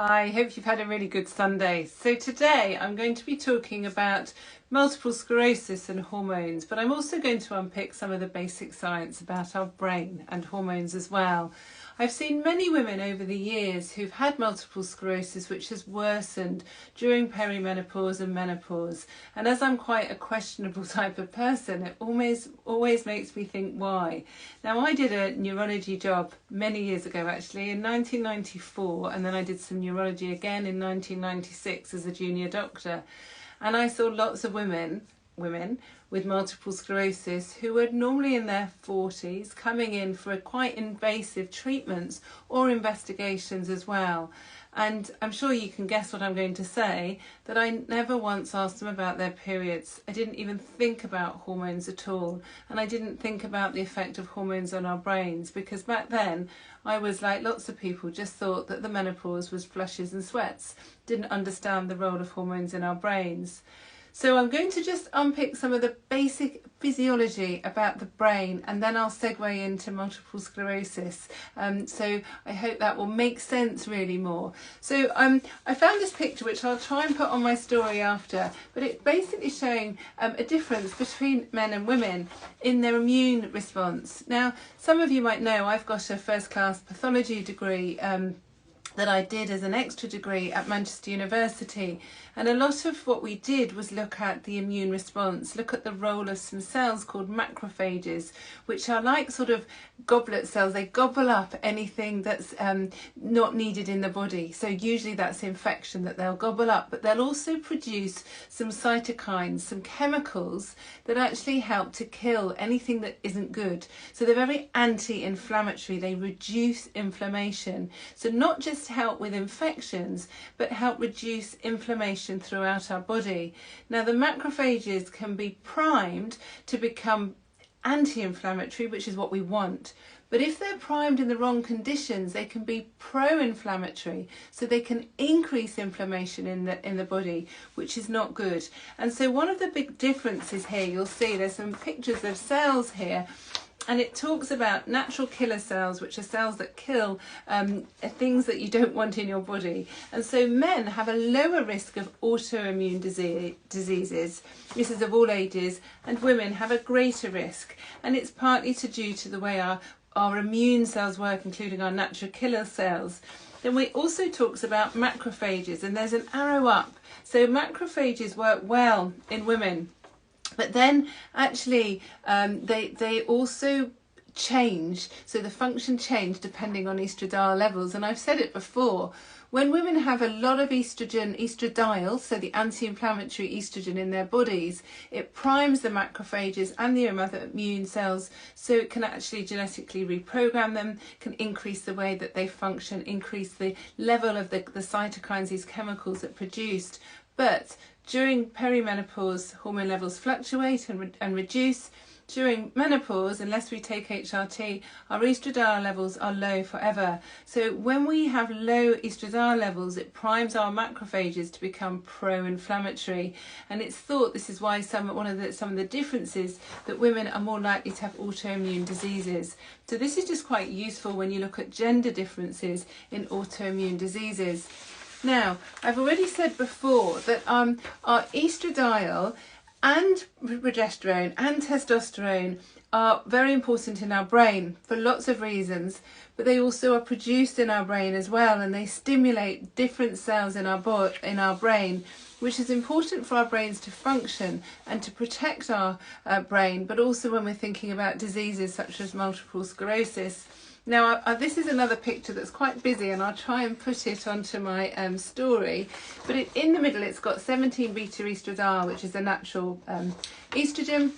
Hi, hope you've had a really good Sunday. So today I'm going to be talking about multiple sclerosis and hormones, but I'm also going to unpick some of the basic science about our brain and hormones as well. I've seen many women over the years who've had multiple sclerosis which has worsened during perimenopause and menopause, and as I'm quite a questionable type of person, it always makes me think why. Now, I did a neurology job many years ago, actually in 1994, and then I did some neurology again in 1996 as a junior doctor, and I saw lots of women with multiple sclerosis who were normally in their 40s coming in for quite invasive treatments or investigations as well. And I'm sure you can guess what I'm going to say, that I never once asked them about their periods. I didn't even think about hormones at all, and I didn't think about the effect of hormones on our brains, because back then I was like lots of people, just thought that the menopause was flushes and sweats, didn't understand the role of hormones in our brains. So I'm going to just unpick some of the basic physiology about the brain, and then I'll segue into multiple sclerosis. So I hope that will make sense really more. So I found this picture which I'll try and put on my story after, but it's basically showing a difference between men and women in their immune response. Now, some of you might know I've got a first-class pathology degree that I did as an extra degree at Manchester University, and a lot of what we did was look at the immune response, look at the role of some cells called macrophages, which are like sort of goblet cells. They gobble up anything that's not needed in the body. So usually that's infection that they'll gobble up, but they'll also produce some cytokines, some chemicals that actually help to kill anything that isn't good. So they're very anti-inflammatory. They reduce inflammation. So not just help with infections, but help reduce inflammation throughout our body. Now, the macrophages can be primed to become anti-inflammatory, which is what we want. But if they're primed in the wrong conditions, they can be pro-inflammatory, so they can increase inflammation in the body, which is not good. And so one of the big differences here, you'll see there's some pictures of cells here, and it talks about natural killer cells, which are cells that kill things that you don't want in your body. And so men have a lower risk of autoimmune diseases. This is of all ages, and women have a greater risk. And it's partly due to the way our immune cells work, including our natural killer cells. Then we also talks about macrophages, and there's an arrow up. So macrophages work well in women. But then actually they also change, so the function change depending on estradiol levels. And I've said it before, when women have a lot of estradiol, so the anti-inflammatory estrogen in their bodies, it primes the macrophages and the other immune cells, so it can actually genetically reprogram them, can increase the way that they function, increase the level of the cytokines, these chemicals that are produced. But during perimenopause, hormone levels fluctuate and reduce. During menopause, unless we take HRT, our estradiol levels are low forever. So when we have low estradiol levels, it primes our macrophages to become pro-inflammatory. And it's thought this is why some of the differences that women are more likely to have autoimmune diseases. So this is just quite useful when you look at gender differences in autoimmune diseases. Now, I've already said before that our oestradiol and progesterone and testosterone are very important in our brain for lots of reasons, but they also are produced in our brain as well, and they stimulate different cells in our brain, which is important for our brains to function and to protect our brain, but also when we're thinking about diseases such as multiple sclerosis. Now, this is another picture that's quite busy, and I'll try and put it onto my story. But in the middle, it's got 17 beta estradiol, which is a natural estrogen.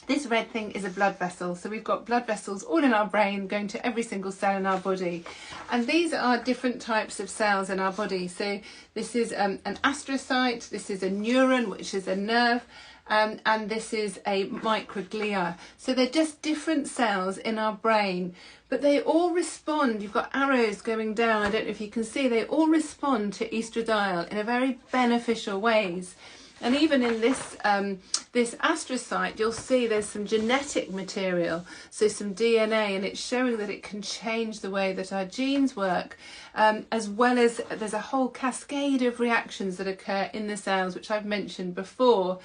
This red thing is a blood vessel. So we've got blood vessels all in our brain going to every single cell in our body. And these are different types of cells in our body. So this is an astrocyte, this is a neuron, which is a nerve, and this is a microglia. So they're just different cells in our brain, but they all respond. You've got arrows going down, I don't know if you can see, they all respond to estradiol in a very beneficial ways. And even in this this astrocyte, you'll see there's some genetic material, so some DNA, and it's showing that it can change the way that our genes work, as well as there's a whole cascade of reactions that occur in the cells, which I've mentioned before.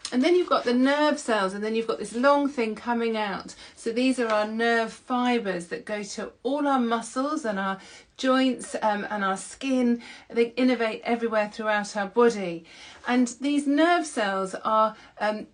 And then you've got the nerve cells, and then you've got this long thing coming out. So these are our nerve fibres that go to all our muscles and our joints and our skin. They innervate everywhere throughout our body. And these nerve cells are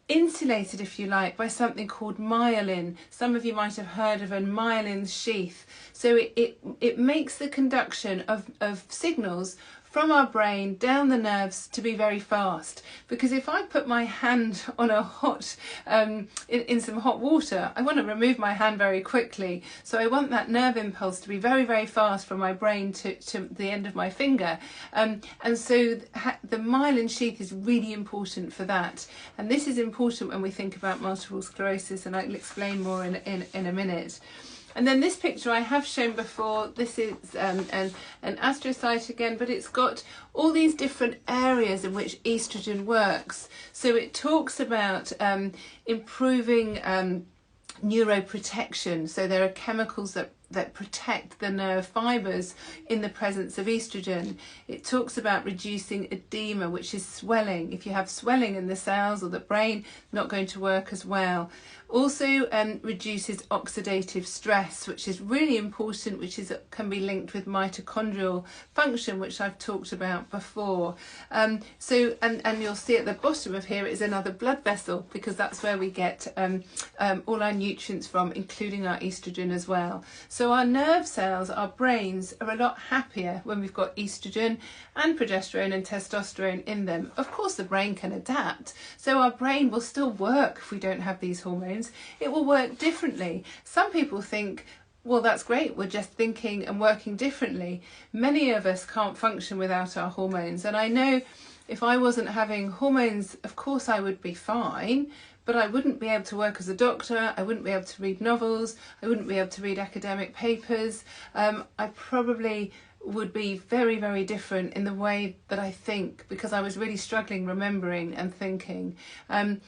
insulated, if you like, by something called myelin. Some of you might have heard of a myelin sheath. So it makes the conduction of signals from our brain down the nerves to be very fast. Because if I put my hand on a hot, in some hot water, I want to remove my hand very quickly. So I want that nerve impulse to be very, very fast from my brain to the end of my finger. And so the myelin sheath is really important for that. And this is important when we think about multiple sclerosis, and I'll explain more in a minute. And then this picture I have shown before. This is an astrocyte again, but it's got all these different areas in which estrogen works. So it talks about improving neuroprotection. So there are chemicals that protect the nerve fibres in the presence of estrogen. It talks about reducing edema, which is swelling. If you have swelling in the cells or the brain, not going to work as well. Also reduces oxidative stress, which is really important, which can be linked with mitochondrial function, which I've talked about before. And you'll see at the bottom of here is another blood vessel, because that's where we get all our nutrients from, including our estrogen as well. So our nerve cells, our brains, are a lot happier when we've got estrogen and progesterone and testosterone in them. Of course, the brain can adapt. So our brain will still work if we don't have these hormones. It will work differently. Some people think, well, that's great, we're just thinking and working differently. Many of us can't function without our hormones. And I know if I wasn't having hormones, of course I would be fine, but I wouldn't be able to work as a doctor, I wouldn't be able to read novels, I wouldn't be able to read academic papers. I probably would be very, very different in the way that I think, because I was really struggling remembering and thinking.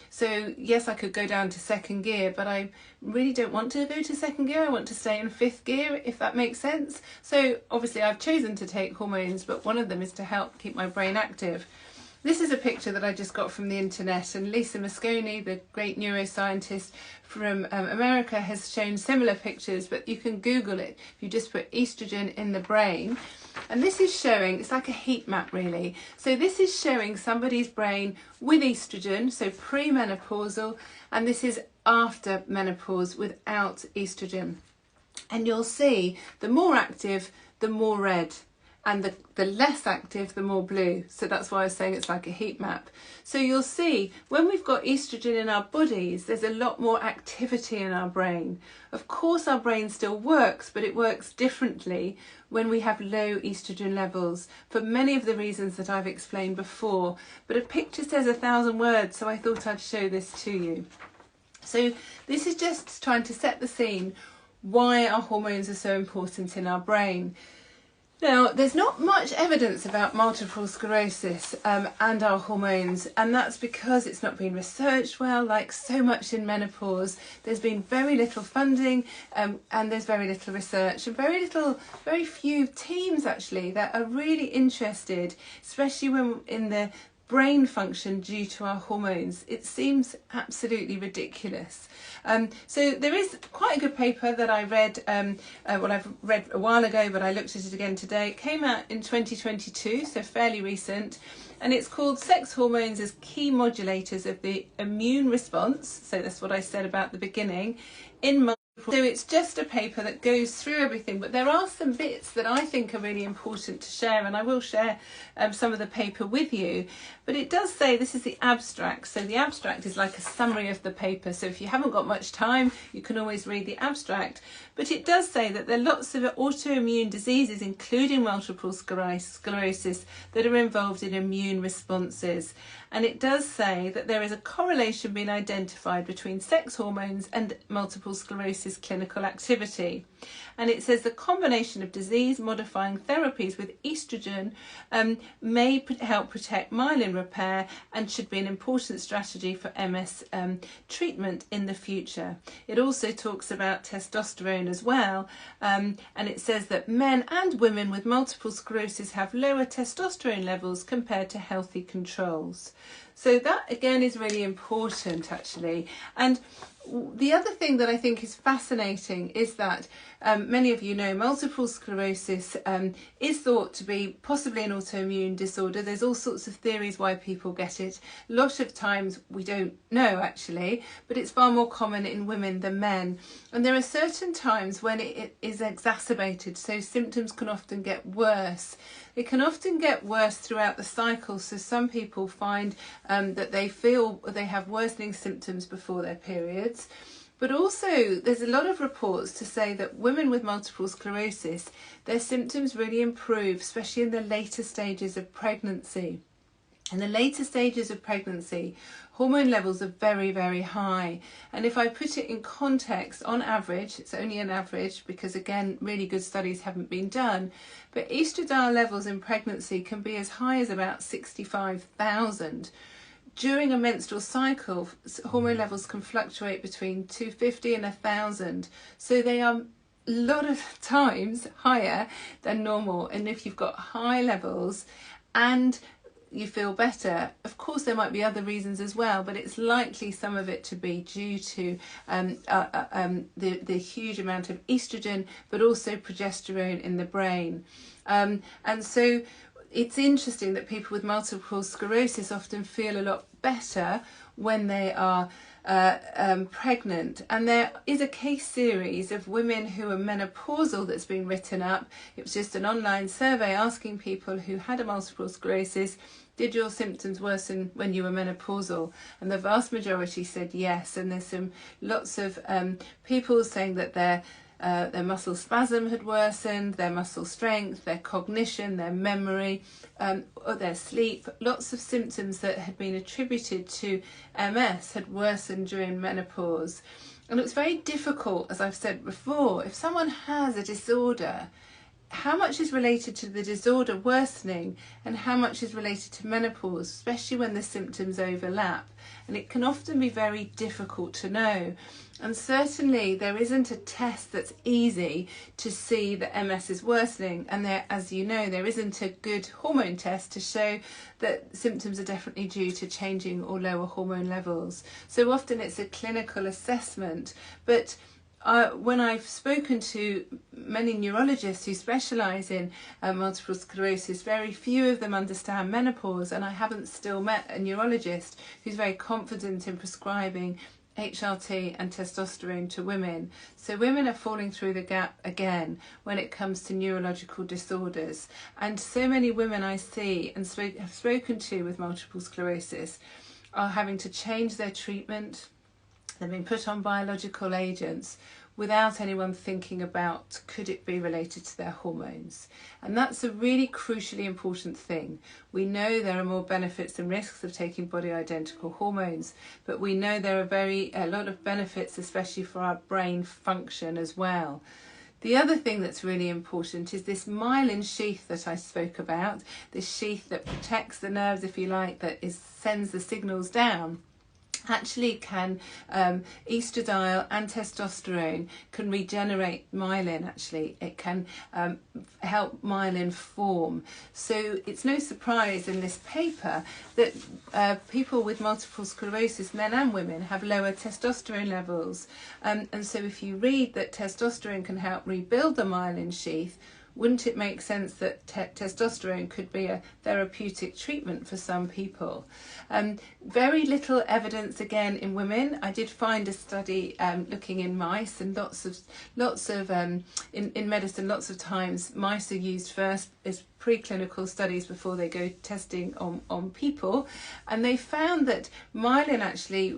So yes, I could go down to second gear, but I really don't want to go to second gear. I want to stay in fifth gear, if that makes sense. So obviously I've chosen to take hormones, but one of them is to help keep my brain active. This is a picture that I just got from the internet, and Lisa Mosconi, the great neuroscientist from America, has shown similar pictures, but you can Google it if you just put estrogen in the brain. And this is showing, it's like a heat map really. So this is showing somebody's brain with estrogen, so premenopausal, and this is after menopause without estrogen. And you'll see the more active, the more red, and the less active, the more blue. So that's why I was saying it's like a heat map. So you'll see when we've got estrogen in our bodies, there's a lot more activity in our brain. Of course, our brain still works, but it works differently when we have low estrogen levels, for many of the reasons that I've explained before. But a picture says 1,000 words, so I thought I'd show this to you. So this is just trying to set the scene why our hormones are so important in our brain. Now, there's not much evidence about multiple sclerosis and our hormones, and that's because it's not been researched well, like so much in menopause. There's been very little funding and there's very little research, and very few teams actually that are really interested, especially when in the brain function due to our hormones. It seems absolutely ridiculous. So there is quite a good paper that I read, well, I've read a while ago, but I looked at it again today. It came out in 2022, so fairly recent, and it's called Sex Hormones as Key Modulators of the Immune Response. So that's what I said about the beginning. So it's just a paper that goes through everything, but there are some bits that I think are really important to share, and I will share some of the paper with you. But it does say, this is the abstract, so the abstract is like a summary of the paper, so if you haven't got much time you can always read the abstract. But it does say that there are lots of autoimmune diseases, including multiple sclerosis, that are involved in immune responses. And it does say that there is a correlation being identified between sex hormones and multiple sclerosis sclerosis clinical activity. And it says the combination of disease-modifying therapies with estrogen may help protect myelin repair and should be an important strategy for MS treatment in the future. It also talks about testosterone as well, and it says that men and women with multiple sclerosis have lower testosterone levels compared to healthy controls. So that again is really important actually. And the other thing that I think is fascinating is that many of you know multiple sclerosis is thought to be possibly an autoimmune disorder. There's all sorts of theories why people get it. A lot of times we don't know actually, but it's far more common in women than men. And there are certain times when it is exacerbated, so symptoms can often get worse. It can often get worse throughout the cycle, so some people find that they feel they have worsening symptoms before their periods. But also there's a lot of reports to say that women with multiple sclerosis, their symptoms really improve, especially in the later stages of pregnancy. In the later stages of pregnancy, hormone levels are very, very high. And if I put it in context, on average, it's only an average because again, really good studies haven't been done, but oestradiol levels in pregnancy can be as high as about 65,000. During a menstrual cycle, hormone levels can fluctuate between 250 and 1,000. So they are a lot of times higher than normal. And if you've got high levels and you feel better, of course there might be other reasons as well, but it's likely some of it to be due to the huge amount of estrogen, but also progesterone in the brain. And so it's interesting that people with multiple sclerosis often feel a lot better when they are pregnant. And there is a case series of women who are menopausal that's been written up. It was just an online survey asking people who had a multiple sclerosis, did your symptoms worsen when you were menopausal? And the vast majority said yes. And there's lots of people saying that their muscle spasm had worsened, their muscle strength, their cognition, their memory, or their sleep. Lots of symptoms that had been attributed to MS had worsened during menopause. And it's very difficult, as I've said before, if someone has a disorder, how much is related to the disorder worsening and how much is related to menopause, especially when the symptoms overlap. And it can often be very difficult to know. And certainly there isn't a test that's easy to see that MS is worsening. And there, as you know, there isn't a good hormone test to show that symptoms are definitely due to changing or lower hormone levels. So often it's a clinical assessment. But when I've spoken to many neurologists who specialise in multiple sclerosis, very few of them understand menopause, and I haven't still met a neurologist who's very confident in prescribing HRT and testosterone to women. So women are falling through the gap again when it comes to neurological disorders. And so many women I see and have spoken to with multiple sclerosis are having to change their treatment. They've been put on biological agents without anyone thinking about could it be related to their hormones. And that's a really crucially important thing. We know there are more benefits than risks of taking body identical hormones, but we know there are a lot of benefits, especially for our brain function as well. The other thing that's really important is this myelin sheath that I spoke about, this sheath that protects the nerves, if you like, that sends the signals down. Actually can estradiol and testosterone can regenerate myelin. Actually it can help myelin form. So it's no surprise in this paper that people with multiple sclerosis, men and women, have lower testosterone levels, and so if you read that testosterone can help rebuild the myelin sheath, wouldn't it make sense that testosterone could be a therapeutic treatment for some people? Very little evidence again in women. I did find a study looking in mice, and lots of in medicine, lots of times mice are used first as preclinical studies before they go testing on people, and they found that myelin actually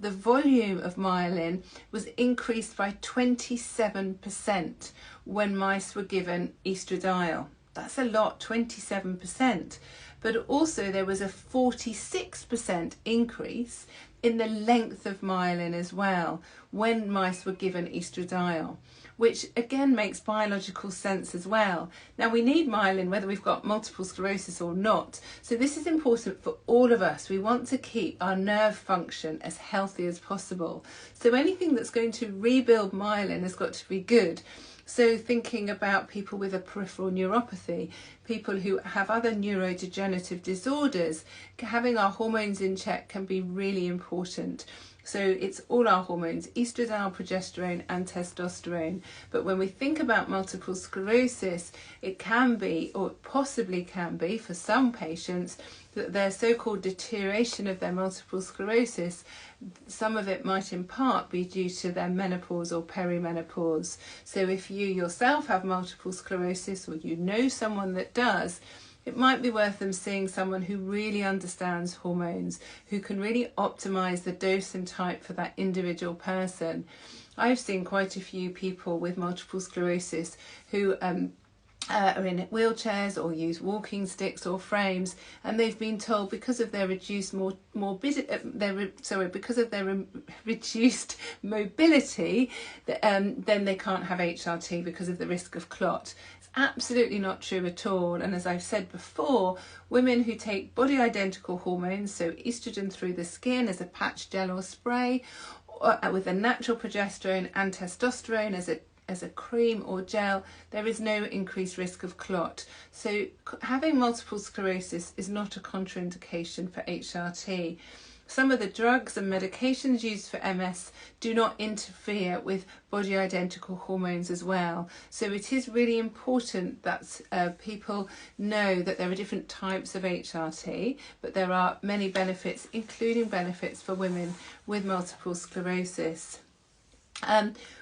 the volume of myelin was increased by 27% when mice were given estradiol. That's a lot, 27%. But also there was a 46% increase in the length of myelin as well when mice were given oestradiol, which again makes biological sense as well. Now, we need myelin whether we've got multiple sclerosis or not, so this is important for all of us. We want to keep our nerve function as healthy as possible, so anything that's going to rebuild myelin has got to be good. So thinking about people with a peripheral neuropathy, people who have other neurodegenerative disorders, having our hormones in check can be really important. So it's all our hormones, oestradiol, progesterone and testosterone. But when we think about multiple sclerosis, it can be, or possibly can be for some patients, that their so-called deterioration of their multiple sclerosis, some of it might in part be due to their menopause or perimenopause. So if you yourself have multiple sclerosis or you know someone that does, it might be worth them seeing someone who really understands hormones, who can really optimize the dose and type for that individual person. I've seen quite a few people with multiple sclerosis who are in wheelchairs or use walking sticks or frames, and they've been told because of their reduced reduced mobility, then they can't have HRT because of the risk of clot. It's absolutely not true at all. And as I've said before, women who take body identical hormones, so estrogen through the skin as a patch, gel or spray, or with a natural progesterone and testosterone as a cream or gel, there is no increased risk of clot. So having multiple sclerosis is not a contraindication for HRT. Some of the drugs and medications used for MS do not interfere with body identical hormones as well. So it is really important that people know that there are different types of HRT, but there are many benefits, including benefits for women with multiple sclerosis.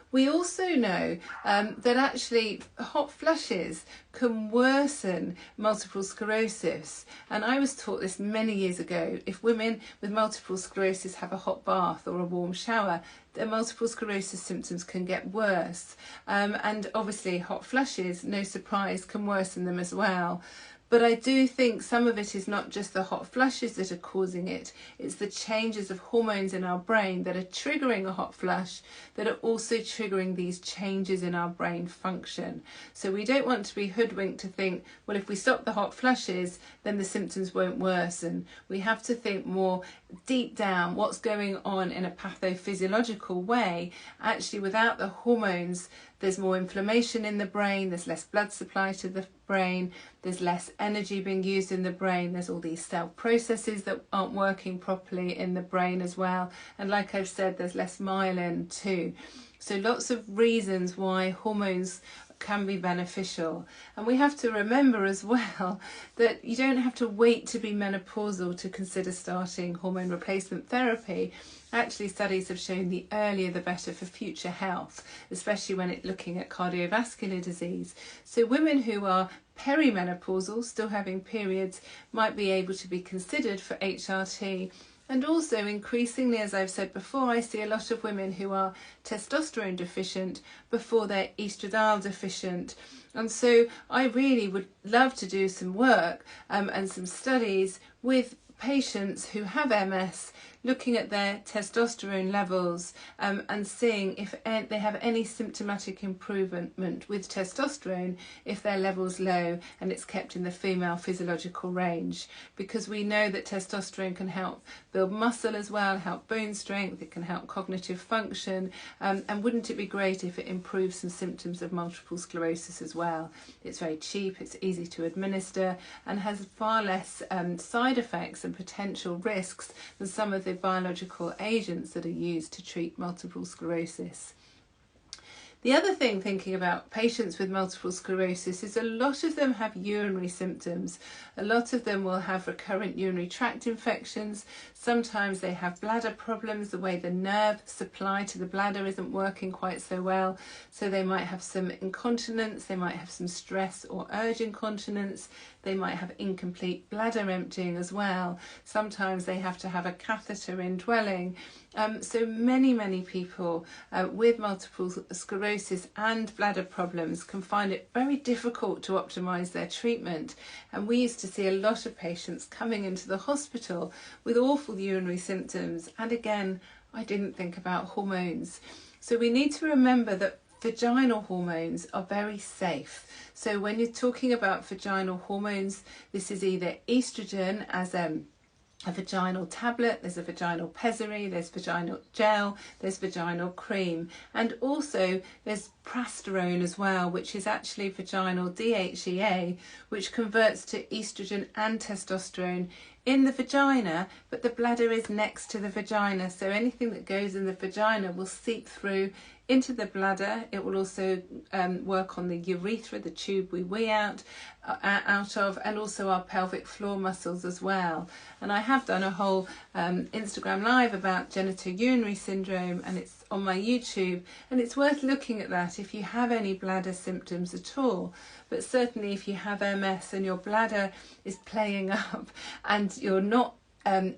We also know that actually hot flushes can worsen multiple sclerosis. And I was taught this many years ago. If women with multiple sclerosis have a hot bath or a warm shower, their multiple sclerosis symptoms can get worse. And obviously hot flushes, no surprise, can worsen them as well. But I do think some of it is not just the hot flushes that are causing it, it's the changes of hormones in our brain that are triggering a hot flush that are also triggering these changes in our brain function. So we don't want to be hoodwinked to think, well, if we stop the hot flushes, then the symptoms won't worsen. We have to think more deep down what's going on in a pathophysiological way. Actually, without the hormones, there's more inflammation in the brain, there's less blood supply to the brain, there's less energy being used in the brain, there's all these cell processes that aren't working properly in the brain as well. And like I've said, there's less myelin too. So lots of reasons why hormones can be beneficial. And we have to remember as well that you don't have to wait to be menopausal to consider starting hormone replacement therapy. Actually, studies have shown the earlier the better for future health, especially when it's looking at cardiovascular disease. So women who are perimenopausal, still having periods, might be able to be considered for HRT. And also increasingly, as I've said before, I see a lot of women who are testosterone deficient before they're estradiol deficient. And so I really would love to do some work and some studies with patients who have MS, looking at their testosterone levels and seeing if they have any symptomatic improvement with testosterone if their level's low and it's kept in the female physiological range, because we know that testosterone can help build muscle as well, help bone strength, it can help cognitive function, and wouldn't it be great if it improves some symptoms of multiple sclerosis as well. It's very cheap, it's easy to administer and has far less side effects and potential risks than some of the biological agents that are used to treat multiple sclerosis. The other thing, thinking about patients with multiple sclerosis, is a lot of them have urinary symptoms. A lot of them will have recurrent urinary tract infections. Sometimes they have bladder problems, the way the nerve supply to the bladder isn't working quite so well. So they might have some incontinence, they might have some stress or urge incontinence, they might have incomplete bladder emptying as well. Sometimes they have to have a catheter indwelling. So many people with multiple sclerosis sclerosis and bladder problems can find it very difficult to optimise their treatment. And we used to see a lot of patients coming into the hospital with awful urinary symptoms. And again, I didn't think about hormones. So we need to remember that vaginal hormones are very safe. So when you're talking about vaginal hormones, this is either estrogen as a vaginal tablet, there's a vaginal pessary, there's vaginal gel, there's vaginal cream, and also there's progesterone as well, which is actually vaginal DHEA, which converts to estrogen and testosterone in the vagina, but the bladder is next to the vagina, so anything that goes in the vagina will seep through into the bladder. It will also work on the urethra, the tube we wee out of, and also our pelvic floor muscles as well. And I have done a whole Instagram live about genitourinary syndrome, and it's on my YouTube, and it's worth looking at that if you have any bladder symptoms at all. But certainly if you have MS and your bladder is playing up and you're not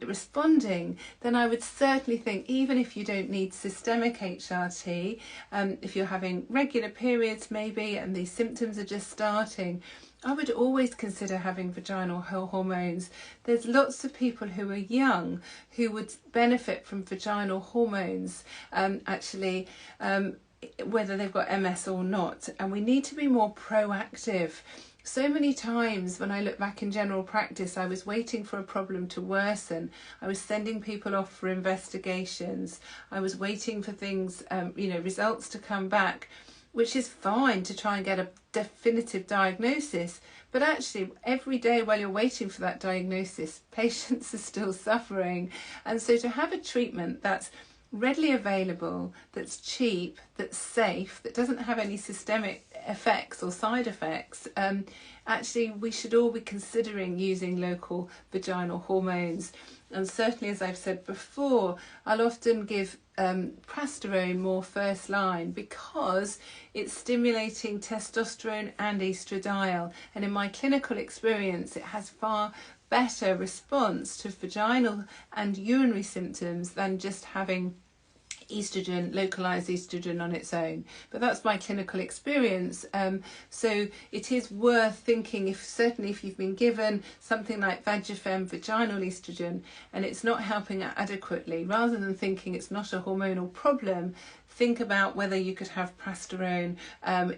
responding, then I would certainly think, even if you don't need systemic HRT, if you're having regular periods maybe and these symptoms are just starting, I would always consider having vaginal hormones. There's lots of people who are young who would benefit from vaginal hormones, whether they've got MS or not, and we need to be more proactive. So many times when I look back in general practice, I was waiting for a problem to worsen. I was sending people off for investigations. I was waiting for things, results to come back, which is fine to try and get a definitive diagnosis. But actually, every day while you're waiting for that diagnosis, patients are still suffering. And so to have a treatment that's readily available, that's cheap, that's safe, that doesn't have any systemic effects or side effects, actually we should all be considering using local vaginal hormones. And certainly, as I've said before, I'll often give progesterone more first line because it's stimulating testosterone and estradiol, and in my clinical experience it has far better response to vaginal and urinary symptoms than just having estrogen, localized estrogen on its own. But that's my clinical experience. So it is worth thinking, certainly if you've been given something like Vagifem vaginal estrogen and it's not helping adequately, rather than thinking it's not a hormonal problem, think about whether you could have progesterone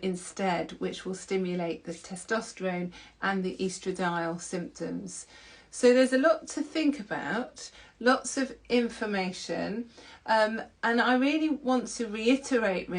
instead, which will stimulate the testosterone and the estradiol symptoms. So there's a lot to think about, lots of information, and I really want to reiterate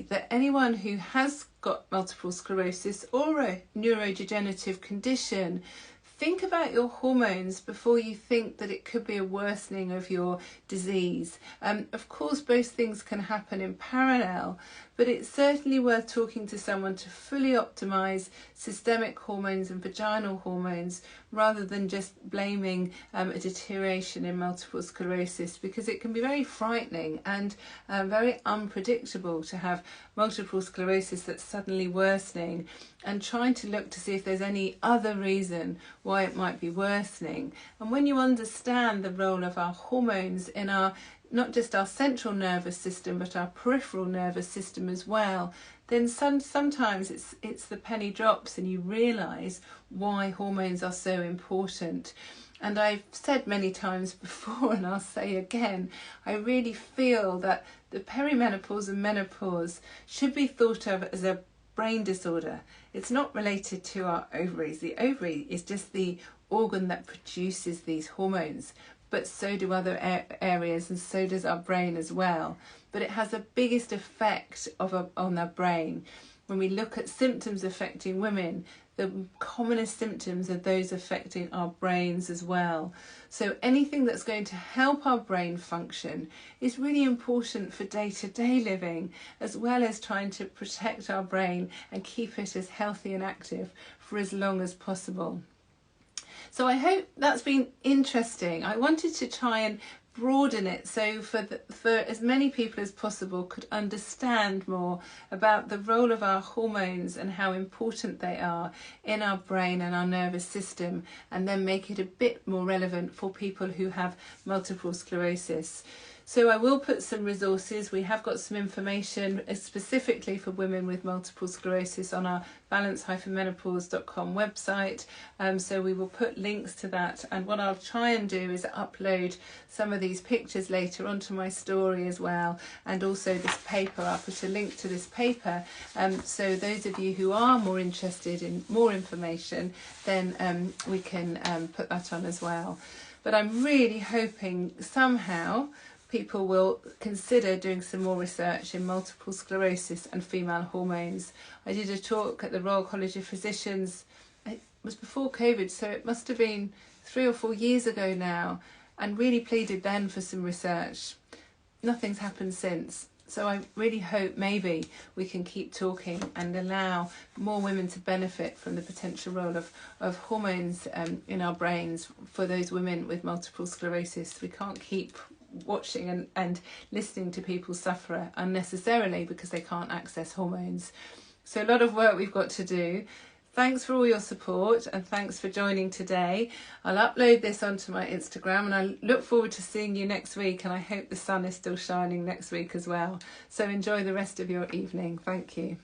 that anyone who has got multiple sclerosis or a neurodegenerative condition, think about your hormones before you think that it could be a worsening of your disease. Of course, both things can happen in parallel, but it's certainly worth talking to someone to fully optimise systemic hormones and vaginal hormones rather than just blaming a deterioration in multiple sclerosis, because it can be very frightening and very unpredictable to have multiple sclerosis that's suddenly worsening, and trying to look to see if there's any other reason why it might be worsening. And when you understand the role of our hormones in our, not just our central nervous system, but our peripheral nervous system as well, then sometimes it's the penny drops and you realise why hormones are so important. And I've said many times before, and I'll say again, I really feel that the perimenopause and menopause should be thought of as a brain disorder. It's not related to our ovaries. The ovary is just the organ that produces these hormones, but so do other areas, and so does our brain as well. But it has the biggest effect on our brain. When we look at symptoms affecting women, the commonest symptoms are those affecting our brains as well. So anything that's going to help our brain function is really important for day-to-day living, as well as trying to protect our brain and keep it as healthy and active for as long as possible. So I hope that's been interesting. I wanted to try and broaden it so for as many people as possible could understand more about the role of our hormones and how important they are in our brain and our nervous system, and then make it a bit more relevant for people who have multiple sclerosis. So I will put some resources. We have got some information specifically for women with multiple sclerosis on our balance-menopause.com website. So we will put links to that. And what I'll try and do is upload some of these pictures later onto my story as well. And also this paper, I'll put a link to this paper. So those of you who are more interested in more information, then we can put that on as well. But I'm really hoping somehow people will consider doing some more research in multiple sclerosis and female hormones. I did a talk at the Royal College of Physicians, it was before COVID, so it must have been 3 or 4 years ago now, and really pleaded then for some research. Nothing's happened since. So I really hope maybe we can keep talking and allow more women to benefit from the potential role of hormones in our brains for those women with multiple sclerosis. We can't keep watching and listening to people suffer unnecessarily because they can't access hormones. So a lot of work we've got to do. Thanks for all your support and thanks for joining today. I'll upload this onto my Instagram and I look forward to seeing you next week, and I hope the sun is still shining next week as well. So enjoy the rest of your evening. Thank you.